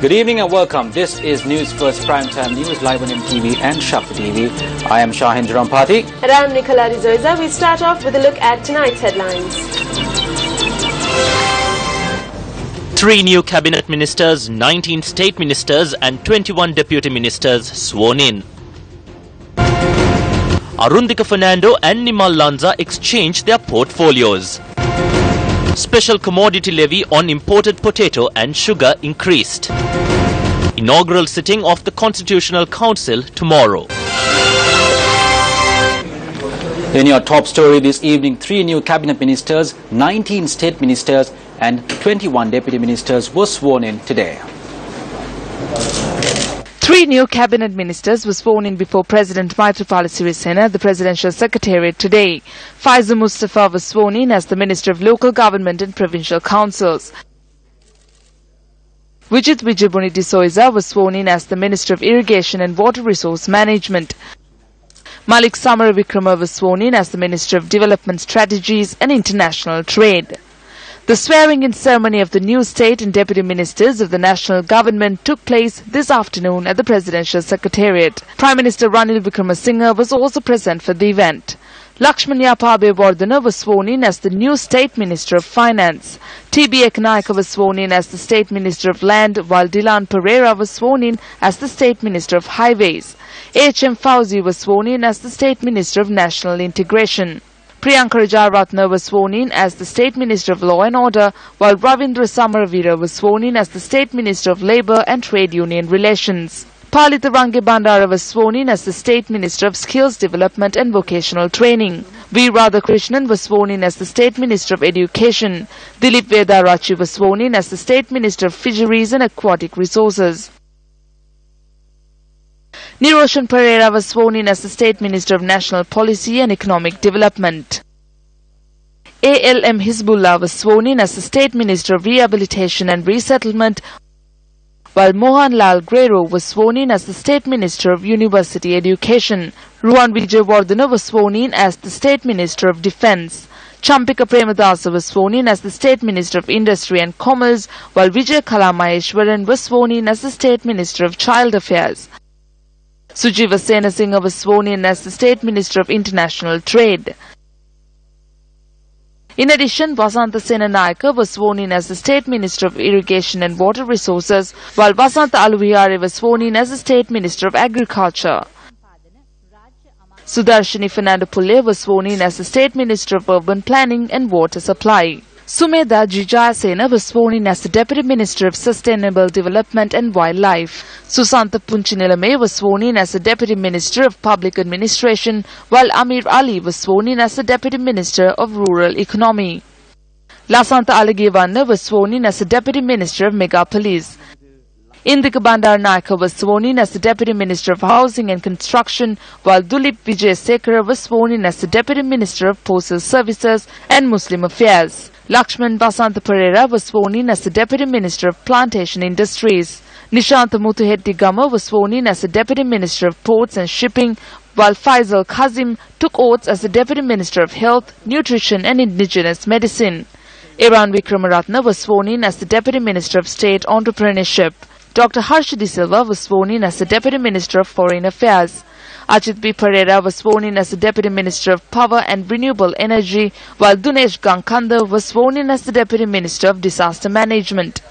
Good evening and welcome. This is News First Primetime News live on MTV and Shakti TV. I am Shahin Jurampati. And I am Nicola Rizoiza. We start off with a look at tonight's headlines. 3 new cabinet ministers, 19 state ministers and 21 deputy ministers sworn in. Arundhika Fernando and Nimal Lanza exchanged their portfolios. Special commodity levy on imported potato and sugar increased. Inaugural sitting of the Constitutional Council tomorrow. In your top story this evening, 3 new cabinet ministers, 19 state ministers and 21 deputy ministers were sworn in today. 3 new cabinet ministers were sworn in before President Maithripala Sirisena, the presidential secretariat today. Faizal Mustafa was sworn in as the Minister of Local Government and Provincial Councils. Vijit Vijayabuni de Souza was sworn in as the Minister of Irrigation and Water Resource Management. Malik Samaravikrama was sworn in as the Minister of Development Strategies and International Trade. The swearing-in ceremony of the new state and deputy ministers of the national government took place this afternoon at the Presidential Secretariat. Prime Minister Ranil Wickremesinghe was also present for the event. Lakshman Yapabe Wardana was sworn in as the new State Minister of Finance. T.B. Eknaika was sworn in as the State Minister of Land, while Dilan Pereira was sworn in as the State Minister of Highways. H.M. Fauzi was sworn in as the State Minister of National Integration. Priyanka Rajaratne was sworn in as the State Minister of Law and Order, while Ravindra Samaravira was sworn in as the State Minister of Labour and Trade Union Relations. Palitha Range Bandara was sworn in as the State Minister of Skills Development and Vocational Training. V. Radhakrishnan was sworn in as the State Minister of Education. Dilip Vedarachi was sworn in as the State Minister of Fisheries and Aquatic Resources. Niroshan Pereira was sworn in as the State Minister of National Policy and Economic Development. ALM Hizbullah was sworn in as the State Minister of Rehabilitation and Resettlement, while Mohanlal Grero was sworn in as the State Minister of University Education. Ruwan Vijayawardena was sworn in as the State Minister of Defence. Champika Premadasa was sworn in as the State Minister of Industry and Commerce, while Vijay Kala Maheshwaran was sworn in as the State Minister of Child Affairs. Sujiva Senasinghe was sworn in as the State Minister of International Trade. In addition, Vasanta Senanayake was sworn in as the State Minister of Irrigation and Water Resources, while Vasanta Aluviyare was sworn in as the State Minister of Agriculture. Sudarshini Fernando Pulle was sworn in as the State Minister of Urban Planning and Water Supply. Sumedha Jijayasena was sworn in as the Deputy Minister of Sustainable Development and Wildlife. Susantha Punchinilame was sworn in as the Deputy Minister of Public Administration, while Amir Ali was sworn in as the Deputy Minister of Rural Economy. Lasantha Alagivanna was sworn in as the Deputy Minister of Megapolis. Indika Bandaranaike was sworn in as the Deputy Minister of Housing and Construction, while Dulip Vijayasekara was sworn in as the Deputy Minister of Postal Services and Muslim Affairs. Lakshman Basanta Pereira was sworn in as the Deputy Minister of Plantation Industries. Nishanta Muthuhetty Gama was sworn in as the Deputy Minister of Ports and Shipping, while Faisal Kazim took oaths as the Deputy Minister of Health, Nutrition and Indigenous Medicine. Iran Vikramaratne was sworn in as the Deputy Minister of State Entrepreneurship. Dr. Harsh De Silva was sworn in as the Deputy Minister of Foreign Affairs. Ajit B. Pereira was sworn in as the Deputy Minister of Power and Renewable Energy, while Dunesh Gangkanda was sworn in as the Deputy Minister of Disaster Management.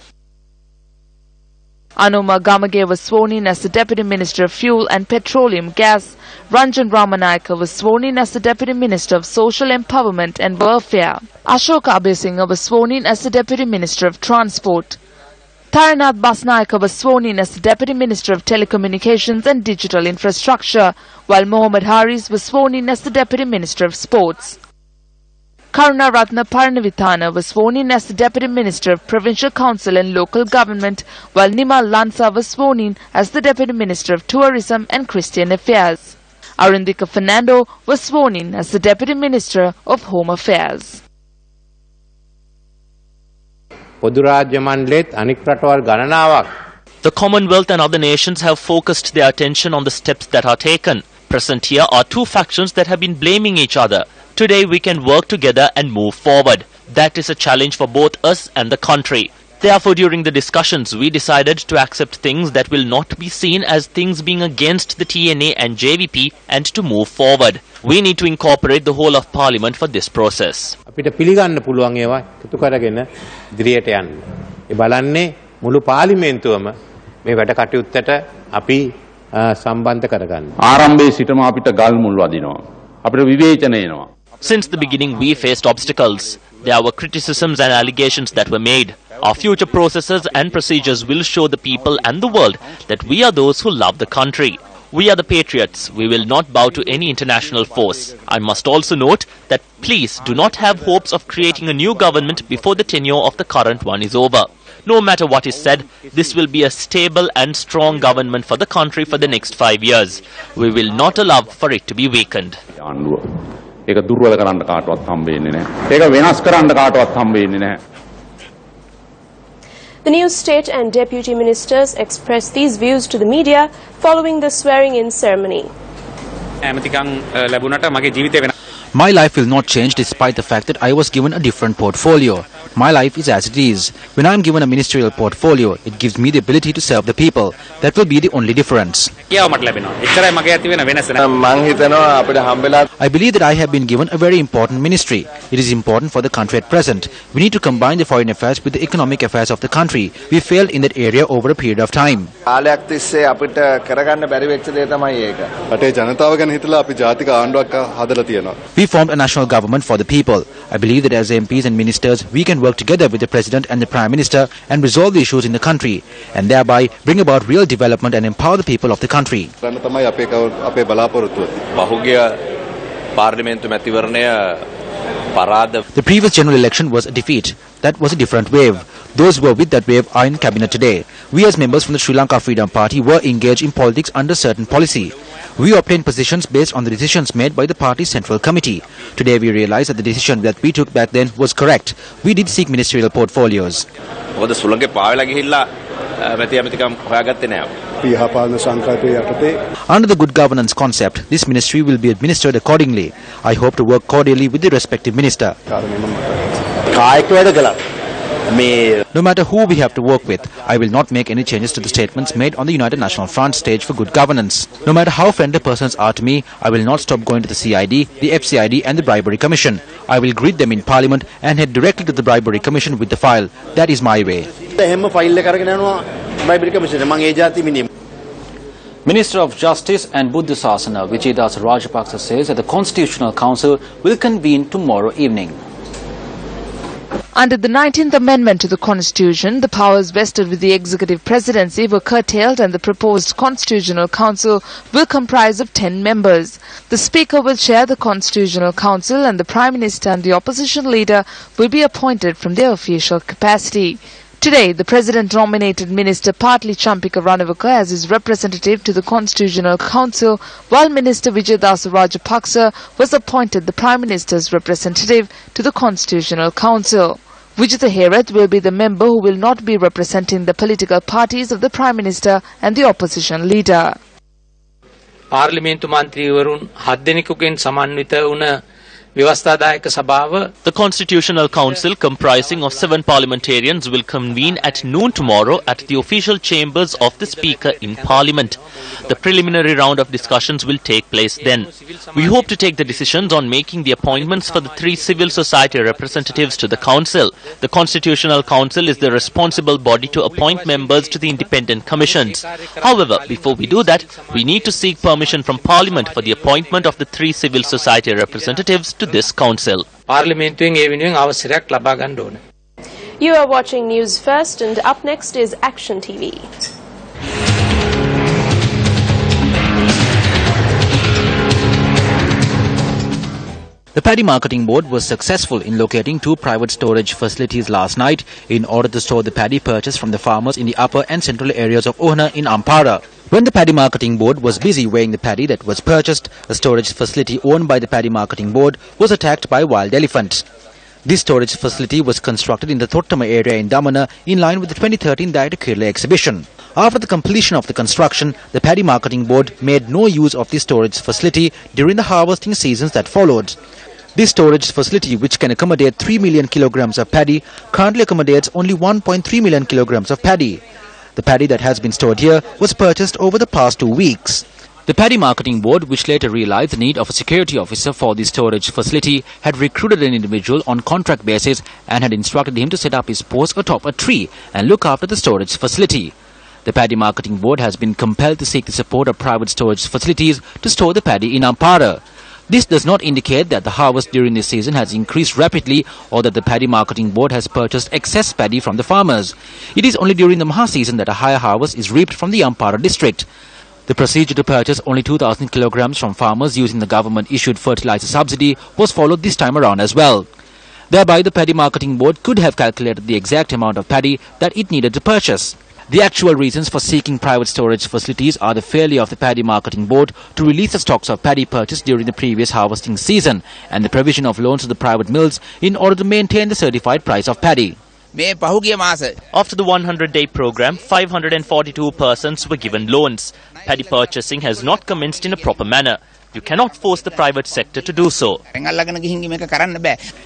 Anuma Gamage was sworn in as the Deputy Minister of Fuel and Petroleum Gas. Ranjan Ramanayake was sworn in as the Deputy Minister of Social Empowerment and Welfare. Ashoka Abesinghe was sworn in as the Deputy Minister of Transport. Taranath Basnayake was sworn in as the Deputy Minister of Telecommunications and Digital Infrastructure, while Mohammad Haris was sworn in as the Deputy Minister of Sports. Karuna Ratna Parnavithana was sworn in as the Deputy Minister of Provincial Council and Local Government, while Nimal Lanza was sworn in as the Deputy Minister of Tourism and Christian Affairs. Arundhika Fernando was sworn in as the Deputy Minister of Home Affairs. The Commonwealth and other nations have focused their attention on the steps that are taken. Present here are two factions that have been blaming each other. Today we can work together and move forward. That is a challenge for both us and the country. Therefore, during the discussions, we decided to accept things that will not be seen as things being against the TNA and JVP and to move forward. We need to incorporate the whole of Parliament for this process. අපිට පිළිගන්න පුළුවන් ඒවා එකතු කරගෙන ඉදිරියට යන්න. ඒ බලන්නේ මුළු පාර්ලිමේන්තුවම මේ වැඩ කටයුත්තට අපි සම්බන්ධ කරගන්න. ආරම්භයේ සිටම අපිට ගල් මුල් වදිනවා. අපිට විවේචන එනවා. Since the beginning, we faced obstacles. There were criticisms and allegations that were made. Our future processes and procedures will show the people and the world that we are those who love the country. We are the patriots. We will not bow to any international force. I must also note that please do not have hopes of creating a new government before the tenure of the current one is over. No matter what is said, this will be a stable and strong government for the country for the next 5 years. We will not allow for it to be weakened. ඒක දුර්වල කරන්න කාටවත් හම්බ වෙන්නේ නැහැ. ඒක වෙනස් කරන්න කාටවත් හම්බ වෙන්නේ නැහැ. The new state and deputy ministers expressed these views to the media following the swearing-in ceremony. My life will not change despite the fact that I was given a different portfolio. My life is as it is. When I am given a ministerial portfolio, it gives me the ability to serve the people. That will be the only difference. I believe that I have been given a very important ministry. It is important for the country at present. We need to combine the foreign affairs with the economic affairs of the country. We failed in that area over a period of time. We formed a national government for the people. I believe that as MPs and ministers, we can work together with the President and the Prime Minister and resolve the issues in the country and thereby bring about real development and empower the people of the country. The previous general election was a defeat. That was a different wave. Those who were with that wave are in cabinet today. We as members from the Sri Lanka Freedom Party were engaged in politics under certain policy. We obtained positions based on the decisions made by the party's central committee. Today we realize that the decision that we took back then was correct. We did seek ministerial portfolios. Under the good governance concept, this ministry will be administered accordingly. I hope to work cordially with the respective minister. No matter who we have to work with, I will not make any changes to the statements made on the United National Front stage for good governance. No matter how friendly persons are to me, I will not stop going to the CID, the FCID and the Bribery Commission. I will greet them in Parliament and head directly to the Bribery Commission with the file. That is my way. Minister of Justice and Buddha Sasana Vijayadas Rajapaksa says that the Constitutional Council will convene tomorrow evening. Under the 19th Amendment to the Constitution, the powers vested with the executive presidency were curtailed and the proposed Constitutional Council will comprise of 10 members. The Speaker will chair the Constitutional Council and the Prime Minister and the opposition leader will be appointed from their official capacity. Today, the President nominated Minister Partli Champika Ranawaka as his representative to the Constitutional Council, while Minister Vijayadas Rajapaksa was appointed the Prime Minister's representative to the Constitutional Council. Vijitha Herath will be the member who will not be representing the political parties of the Prime Minister and the opposition leader. පාර්ලිමේන්තු මන්ත්‍රීවරුන් 7 දෙනෙකුගෙන් සමන්විත වුණ ව්‍යවස්ථාදායක සභාව The Constitutional Council comprising of 7 parliamentarians will convene at noon tomorrow at the official chambers of the Speaker in Parliament. The preliminary round of discussions will take place then. We hope to take the decisions on making the appointments for the 3 civil society representatives to the Council. The Constitutional Council is the responsible body to appoint members to the independent commissions. However, before we do that, we need to seek permission from Parliament for the appointment of the 3 civil society representatives to this council. පාර්ලිමේන්තුවෙන් ඒ වෙනුවෙන් අවසරයක් ලබා ගන්න ඕන. You are watching News First, and up next is Action TV. The Paddy Marketing Board was successful in locating 2 private storage facilities last night in order to store the paddy purchased from the farmers in the upper and central areas of Ohana in Ampara. When the Paddy Marketing Board was busy weighing the paddy that was purchased, a storage facility owned by the Paddy Marketing Board was attacked by wild elephants. This storage facility was constructed in the Thottama area in Damana in line with the 2013 Diet Kerala exhibition. After the completion of the construction, the Paddy Marketing Board made no use of the storage facility during the harvesting seasons that followed. This storage facility, which can accommodate 3 million kilograms of paddy, currently accommodates only 1.3 million kilograms of paddy. The paddy that has been stored here was purchased over the past 2 weeks. The Paddy Marketing Board, which later realized the need of a security officer for the storage facility, had recruited an individual on contract basis and had instructed him to set up his post atop a tree and look after the storage facility. The Paddy Marketing Board has been compelled to seek the support of private storage facilities to store the paddy in Ampara. This does not indicate that the harvest during this season has increased rapidly or that the Paddy Marketing Board has purchased excess paddy from the farmers. It is only during the Maha season that a higher harvest is reaped from the Ampara district. The procedure to purchase only 2,000 kilograms from farmers using the government-issued fertilizer subsidy was followed this time around as well. Thereby, the Paddy Marketing Board could have calculated the exact amount of paddy that it needed to purchase. The actual reasons for seeking private storage facilities are the failure of the Paddy Marketing Board to release the stocks of paddy purchased during the previous harvesting season and the provision of loans to the private mills in order to maintain the certified price of paddy. After the 100-day program, 542 persons were given loans. Paddy purchasing has not commenced in a proper manner. You cannot force the private sector to do so.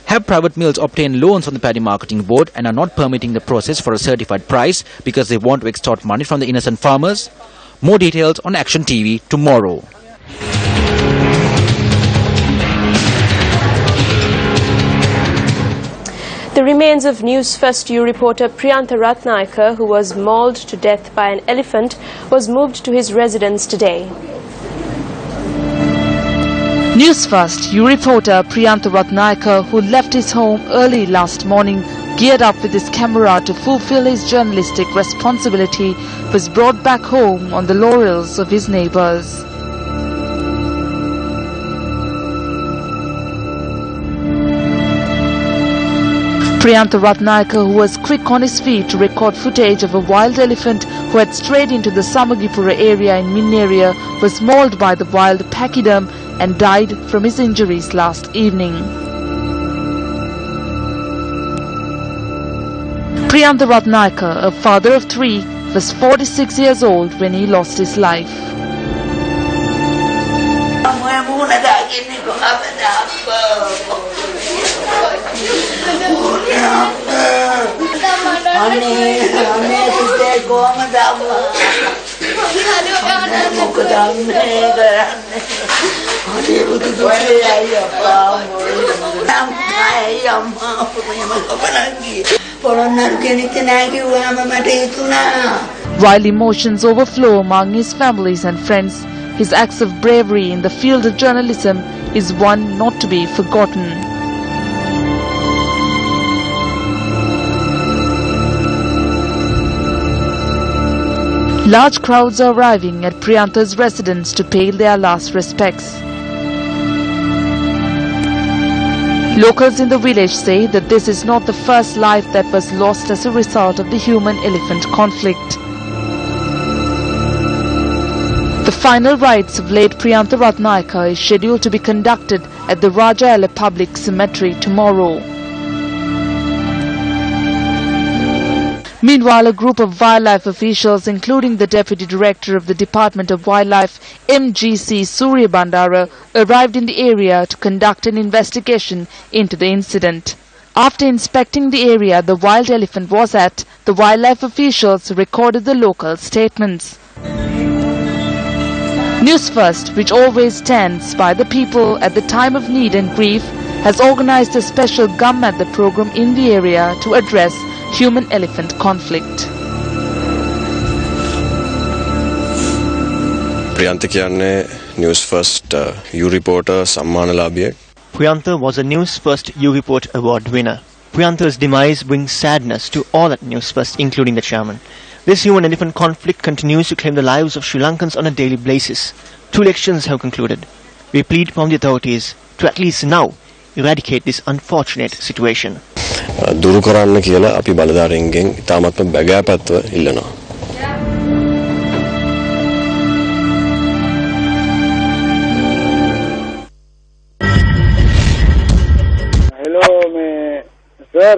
Have private mills obtained loans from the Paddy Marketing Board and are not permitting the process for a certified price because they want to extort money from the innocent farmers? More details on Action TV tomorrow. The remains of Newsfirst reporter Priyantha Ratnayaka, who was mauled to death by an elephant, was moved to his residence today. Newsfirst reporter Priyantha Ratnayaka, who left his home early last morning, geared up with his camera to fulfill his journalistic responsibility, was brought back home on the laurels of his neighbours. Priyantha Ratnayaka, who was quick on his feet to record footage of a wild elephant who had strayed into the Samagipura area in Min area, was mauled by the wild pachyderm and died from his injuries last evening. Priyantha Ratnayaka, a father of 3, was 46 years old when he lost his life. While emotions overflow among his families and friends, his acts of bravery in the field of journalism is one not to be forgotten. Large crowds are arriving at Priyantha's residence to pay their last respects. Locals in the village say that this is not the first life that was lost as a result of the human-elephant conflict. The final rites of late Priyantha Ratnayaka is scheduled to be conducted at the Raja Ella Public Cemetery tomorrow. Meanwhile, a group of wildlife officials, including the Deputy Director of the Department of Wildlife, MGC Surya Bandara, arrived in the area to conduct an investigation into the incident. After inspecting the area the wild elephant was at, the wildlife officials recorded the local statements. Newsfirst, which always stands by the people at the time of need and grief, has organized a special Gum at the program in the area to address human-elephant conflict. Priyantha කියන්නේ Newsfirst reporter සම්මානලාභියෙක්. Priyantha was a Newsfirst U-Report Award winner. Priyantha's demise brings sadness to all at Newsfirst, including the chairman. This human-elephant conflict continues to claim the lives of Sri Lankans on a daily basis. 2 elections have concluded. We plead from the authorities to at least now eradicate this unfortunate situation. දුරු කරන්න කියලා අපි බලධාරීන්ගෙන් ඉතාමත්ම බැගෑපත්ව ඉල්ලනවා. Hello, sir.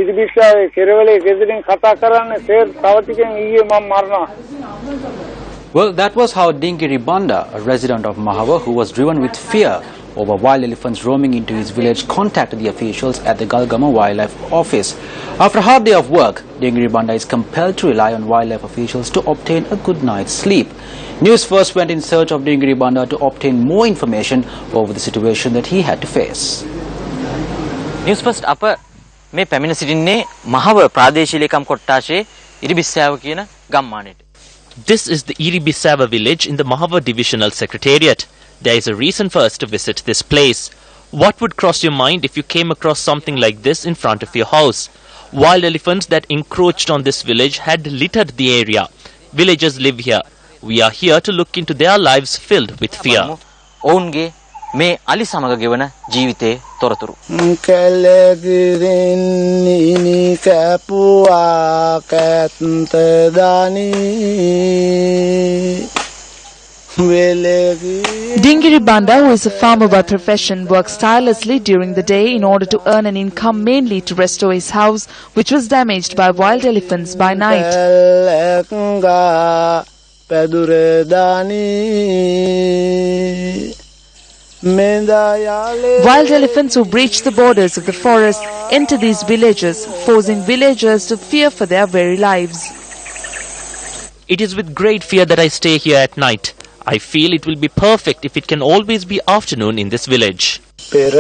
ඉදිරිපිට කෙරවලේ ගෙදරින් කතා කරන්නේ සර් තව ටිකෙන් ඊයේ මම මරනවා. Well, that was how Dinki Ribanda, a resident of Mahava who was driven with fear over wild elephants roaming into his village contacted the officials at the Galgama Wildlife Office. After a hard day of work, Dingiri Banda is compelled to rely on wildlife officials to obtain a good night's sleep. News First went in search of Dingiri Banda to obtain more information over the situation that he had to face. News First අප මේ පැමිණ සිටින්නේ මහව ප්‍රාදේශීය ලේකම් කොට්ටාශයේ ඉරිබිස්සෑව කියන ගම්මානයට. This is the Iribisawa village in the Mahava Divisional Secretariat. There is a reason for us to visit this place. What would cross your mind if you came across something like this in front of your house? Wild elephants that encroached on this village had littered the area. Villagers live here. We are here to look into their lives filled with fear. ඔවුන්ගේ මේ අලි සමග ගෙවන ජීවිතයේ තොරතුරු. Dingiri Banda, who is a farmer by profession, works tirelessly during the day in order to earn an income, mainly to restore his house, which was damaged by wild elephants by night. Wild elephants who breach the borders of the forest enter these villages, forcing villagers to fear for their very lives. It is with great fear that I stay here at night. I feel it will be perfect if it can always be afternoon in this village. Even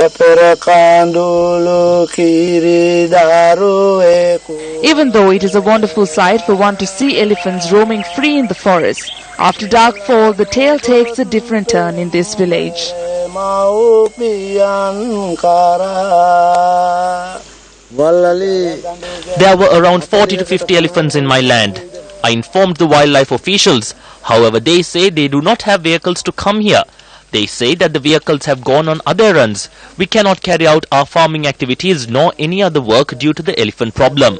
though it is a wonderful sight for one to see elephants roaming free in the forest, after dark fall the tale takes a different turn in this village. There were around 40 to 50 elephants in my land. I informed the wildlife officials. However, they say they do not have vehicles to come here. They say that the vehicles have gone on other runs. We cannot carry out our farming activities nor any other work due to the elephant problem.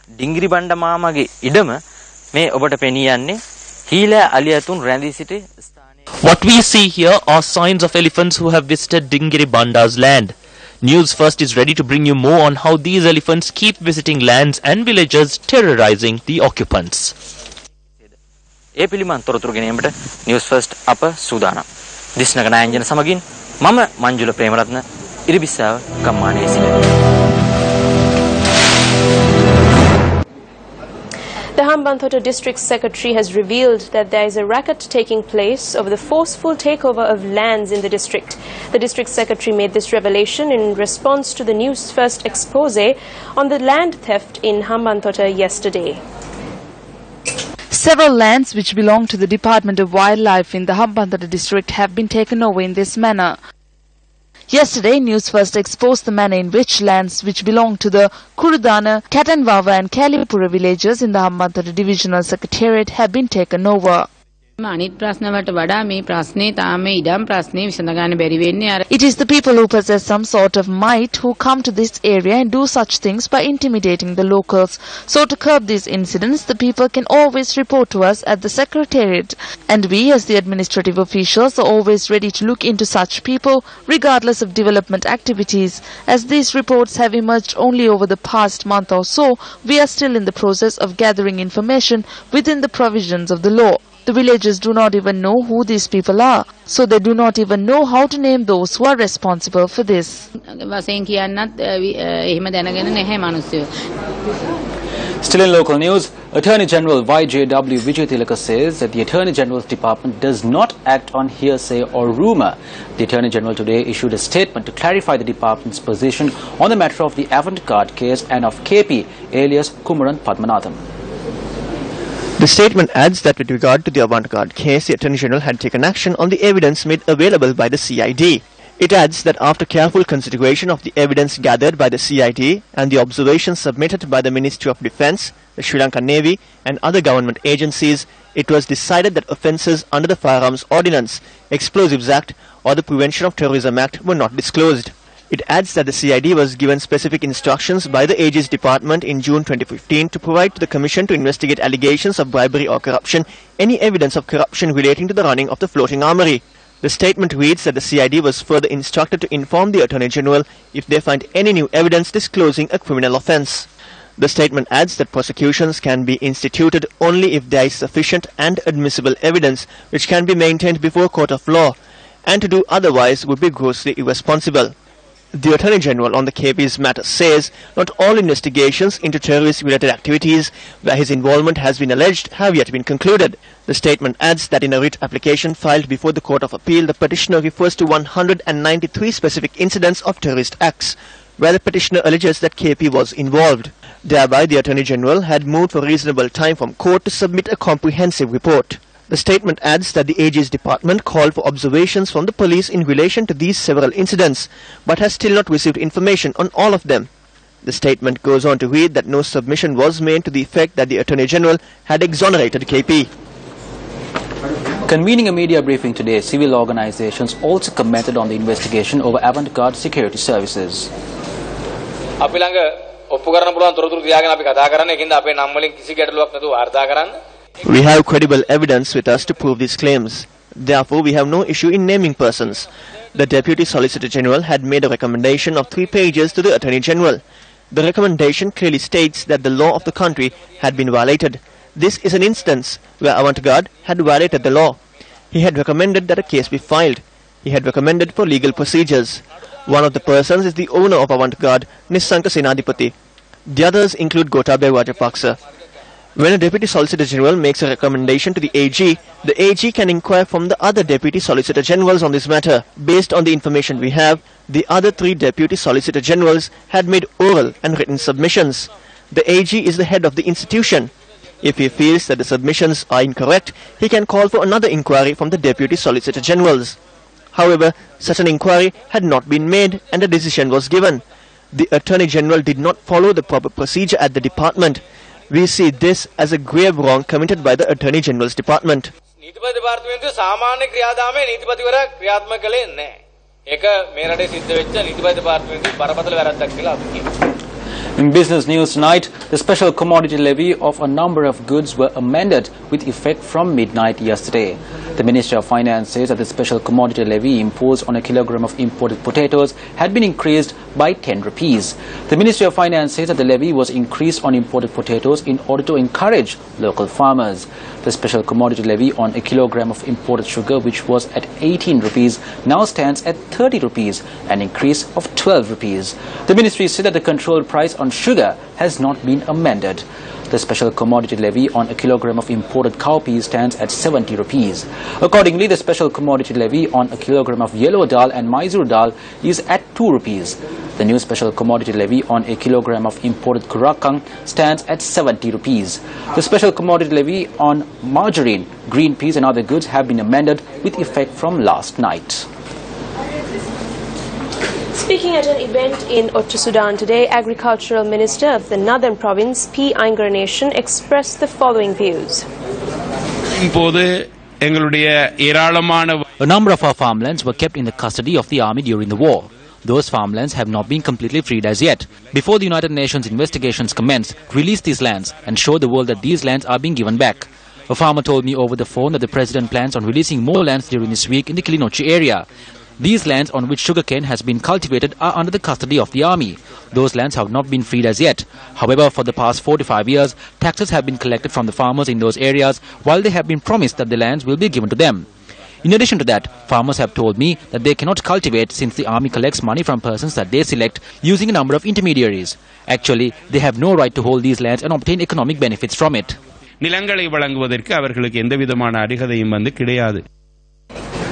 Dingiri බණ්ඩ මාමගේ ඉඩම මේ ඔබට පෙනී යන්නේ හීලෑ අලියතුන් රැඳී සිටි ස්ථානයේ. What we see here are signs of elephants who have visited Dingiri Banda's land. News First is ready to bring you more on how these elephants keep visiting lands and villages, terrorizing the occupants. ඒ පිළිබඳ තොරතුරු ගෙනීමට News First අප සූදානම්. දිස්නක නායන්ජන සමගින් මම මංජුල ප්‍රේමරත්න ඉරිබිස්සාව ගම්මානයේ සිට. The Hambantota District Secretary has revealed that there is a racket taking place over the forceful takeover of lands in the district. The District Secretary made this revelation in response to the News First expose on the land theft in Hambantota yesterday. Several lands which belong to the Department of Wildlife in the Hambantota district have been taken over in this manner. Yesterday, News First exposed the manner in which lands which belong to the Kurudana, Katanwawa and Kalipura villages in the Hambantota Divisional Secretariat have been taken over. It is the people who possess some sort of might who come to this area and do such things by intimidating the locals. So to curb these incidents, the people can always report to us at the Secretariat. And we as the administrative officials are always ready to look into such people regardless of development activities. As these reports have emerged only over the past month or so, we are still in the process of gathering information within the provisions of the law. The villagers do not even know who these people are, so they do not even know how to name those who are responsible for this. Still in local news, Attorney General YJW Vijay Tilaka says that the Attorney General's department does not act on hearsay or rumour. The Attorney General today issued a statement to clarify the department's position on the matter of the avant-garde case and of KP alias Kumaran Padmanathan. The statement adds that with regard to the avant-garde case, the Attorney General had taken action on the evidence made available by the CID. It adds that after careful consideration of the evidence gathered by the CID and the observations submitted by the Ministry of Defence, the Sri Lankan Navy and other government agencies, it was decided that offences under the Firearms Ordinance, Explosives Act or the Prevention of Terrorism Act were not disclosed. It adds that the CID was given specific instructions by the AG's department in June 2015 to provide to the Commission to investigate allegations of bribery or corruption, any evidence of corruption relating to the running of the floating armoury. The statement reads that the CID was further instructed to inform the Attorney General if they find any new evidence disclosing a criminal offence. The statement adds that prosecutions can be instituted only if there is sufficient and admissible evidence which can be maintained before a court of law, and to do otherwise would be grossly irresponsible. The Attorney General on the KP's matter says not all investigations into terrorist-related activities where his involvement has been alleged have yet been concluded. The statement adds that in a writ application filed before the Court of Appeal, the petitioner refers to 193 specific incidents of terrorist acts, where the petitioner alleges that KP was involved. Thereby, the Attorney General had moved for reasonable time from court to submit a comprehensive report. The statement adds that the AG's department called for observations from the police in relation to these several incidents, but has still not received information on all of them. The statement goes on to read that no submission was made to the effect that the Attorney General had exonerated KP. Convening a media briefing today, civil organizations also commented on the investigation over avant-garde security services. We have credible evidence with us to prove these claims. Therefore, we have no issue in naming persons. The Deputy Solicitor General had made a recommendation of 3 pages to the Attorney General. The recommendation clearly states that the law of the country had been violated. This is an instance where avant-garde had violated the law. He had recommended that a case be filed. He had recommended for legal procedures. One of the persons is the owner of avant-garde, Nisanka Senadipati. The others include Gotabaya Rajapaksa. When a Deputy Solicitor General makes a recommendation to the AG can inquire from the other Deputy Solicitor Generals on this matter. Based on the information we have, the other 3 Deputy Solicitor Generals had made oral and written submissions. The AG is the head of the institution. If he feels that the submissions are incorrect, he can call for another inquiry from the Deputy Solicitor Generals. However, such an inquiry had not been made and a decision was given. The Attorney General did not follow the proper procedure at the department. We see this as a grave wrong committed by the Attorney General's department. In business news tonight, the special commodity levy of a number of goods were amended with effect from midnight yesterday. The Ministry of Finance says that the special commodity levy imposed on a kilogram of imported potatoes had been increased by 10 rupees. The Ministry of Finance says that the levy was increased on imported potatoes in order to encourage local farmers. The special commodity levy on a kilogram of imported sugar, which was at 18 rupees, now stands at 30 rupees, an increase of 12 rupees. The ministry said that the controlled price on sugar has not been amended. The special commodity levy on a kilogram of imported cowpeas stands at 70 rupees. Accordingly, the special commodity levy on a kilogram of yellow dal and Mysore dal is at 2 rupees. The new special commodity levy on a kilogram of imported kurakang stands at 70 rupees. The special commodity levy on margarine, green peas and other goods have been amended with effect from last night. Speaking at an event in Uttar Sudan today, Agricultural Minister of the Northern Province, P. Aingar Nation, expressed the following views. A number of our farmlands were kept in the custody of the army during the war. Those farmlands have not been completely freed as yet. Before the United Nations investigations commence, release these lands and show the world that these lands are being given back. A farmer told me over the phone that the President plans on releasing more lands during this week in the Kilinochi area. These lands on which sugarcane has been cultivated are under the custody of the army. Those lands have not been freed as yet. However, for the past 4 to 5 years, taxes have been collected from the farmers in those areas while they have been promised that the lands will be given to them. In addition to that, farmers have told me that they cannot cultivate since the army collects money from persons that they select using a number of intermediaries. Actually, they have no right to hold these lands and obtain economic benefits from it.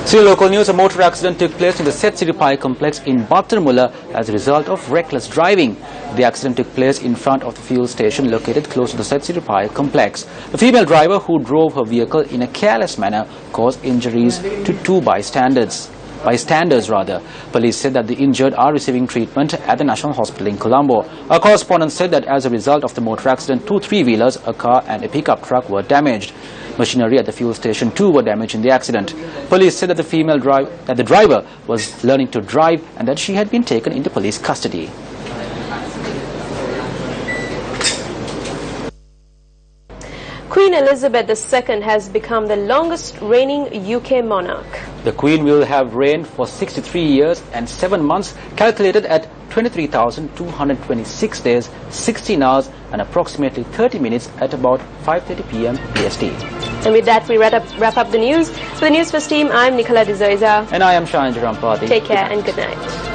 See local news, a motor accident took place in the Set Siripai complex in Batarmula as a result of reckless driving. The accident took place in front of the fuel station located close to the Set Siripai complex. The female driver who drove her vehicle in a careless manner caused injuries to 2 bystanders. Police said that the injured are receiving treatment at the National Hospital in Colombo. A correspondent said that as a result of the motor accident, 2 3-wheelers, a car and a pickup truck were damaged. Machinery at the fuel station too were damaged in the accident. Police said that the driver was learning to drive and that she had been taken into police custody. Queen Elizabeth II has become the longest reigning UK monarch. The Queen will have reigned for 63 years and 7 months, calculated at 23,226 days, 16 hours and approximately 30 minutes at about 5:30 p.m. PST. And with that, we wrap up the news. For the News First team, I'm Nicola De Zoiza. And I am Shahan Jarampati. Take care and good night.